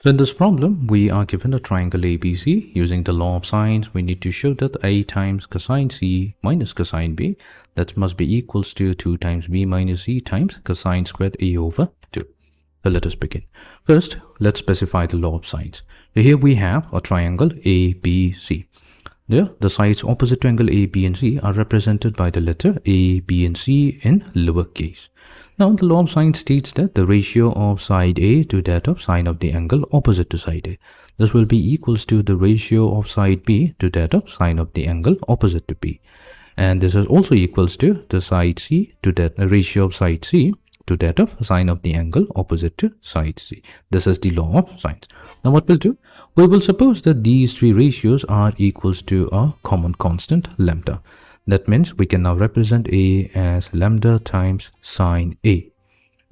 So in this problem, we are given a triangle ABC. Using the law of sines, we need to show that A times cosine C minus cosine B, that must be equals to 2 times B minus C times cosine squared A over 2. So let us begin. First, let's specify the law of sines. So here we have a triangle ABC. There, the sides opposite to angle A, B and C are represented by the letter A, B and C in lowercase. Now, the law of sine states that the ratio of side A to that of sine of the angle opposite to side A. This will be equals to the ratio of side B to that of sine of the angle opposite to B. And this is also equals to the side C to that ratio of side C to that of sine of the angle opposite to side C. This is the law of sines. Now what we'll do? We will suppose that these three ratios are equals to a common constant lambda. That means we can now represent A as lambda times sine A.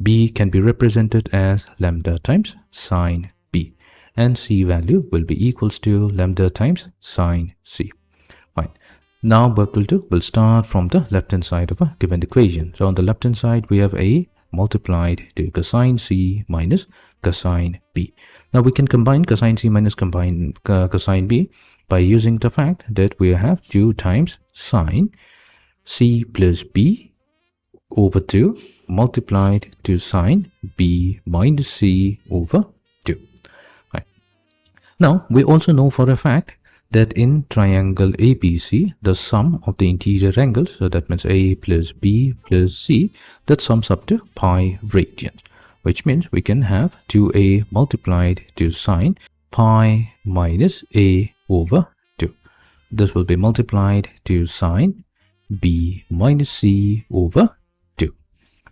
B can be represented as lambda times sine B. And C value will be equals to lambda times sine C. Fine. Now what we'll do? We'll start from the left hand side of a given equation. So on the left hand side we have A multiplied to cosine C minus cosine B. Now we can combine cosine C minus cosine B by using the fact that we have 2 times sine C plus B over 2 multiplied to sine B minus C over 2. Right. Now we also know for a fact that in triangle ABC, the sum of the interior angles, so that means A plus B plus C, that sums up to pi radians, which means we can have 2A multiplied to sine pi minus A over 2. This will be multiplied to sine B minus C over 2.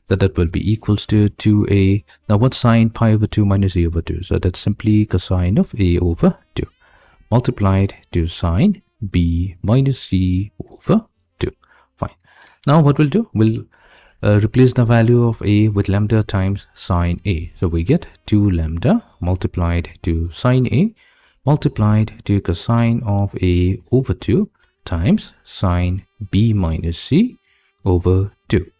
So that will be equals to 2A. Now what's sine pi over 2 minus A over 2? So that's simply cosine of A over 2. Multiplied to sine B minus C over 2. Fine. Now what we'll do? We'll replace the value of A with lambda times sine A. So we get 2 lambda multiplied to sine A multiplied to cosine of A over 2 times sine B minus C over 2.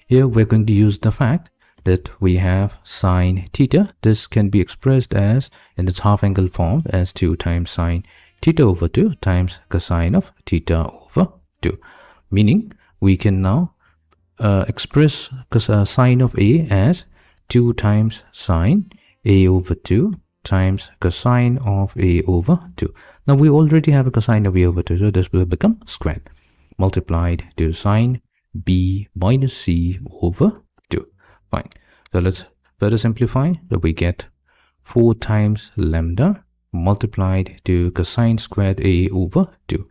Here we're going to use the fact that we have sine theta. This can be expressed as in its half angle form as 2 times sine theta over 2 times cosine of theta over 2. Meaning we can now express sine of A as 2 times sine A over 2 times cosine of A over 2. Now we already have a cosine of A over 2, so this will become squared multiplied to sine B minus C over 2. Fine. So let's further simplify. So we get 4 times lambda multiplied to cosine squared A over 2.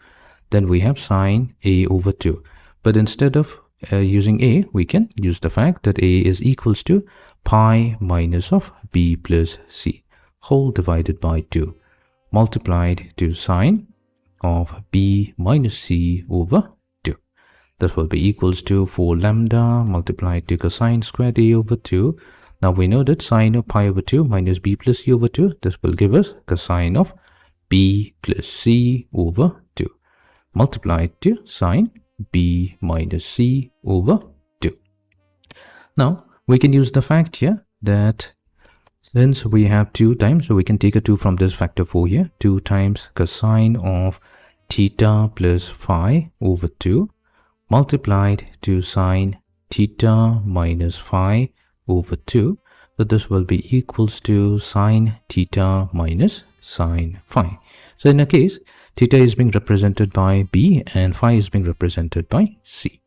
Then we have sine A over 2. But instead of using A, we can use the fact that A is equals to pi minus of B plus C whole divided by 2 multiplied to sine of B minus C over 2. This will be equals to 4 lambda multiplied to cosine squared A over 2. Now we know that sine of pi over 2 minus B plus C over 2, this will give us cosine of B plus C over 2 multiplied to sine B minus C over 2. Now we can use the fact here that since we have 2 times, so we can take a 2 from this factor 4 here. 2 times cosine of theta plus phi over 2 multiplied to sine theta minus phi over 2. So this will be equals to sine theta minus sine phi. So in a case, theta is being represented by B and phi is being represented by C.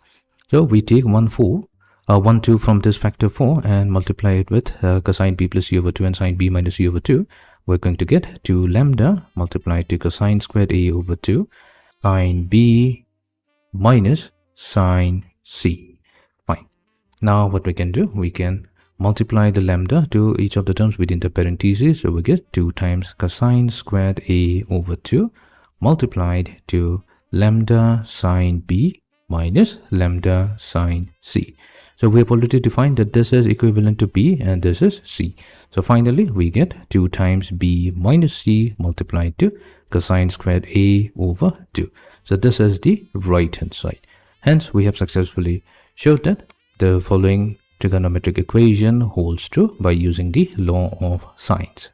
So we take 1 2 from this factor 4 and multiply it with cosine B plus C over 2 and sine B minus C over 2. We're going to get 2 lambda multiplied to cosine squared A over 2 sine B minus sine C. Fine. Now what we can do? We can multiply the lambda to each of the terms within the parentheses. So we get 2 times cosine squared A over 2 multiplied to lambda sine B minus lambda sine C. So we have already defined that this is equivalent to B and this is C. So finally we get 2 times B minus C multiplied to cosine squared A over 2. So this is the right hand side. Hence we have successfully showed that the following trigonometric equation holds true by using the law of sines.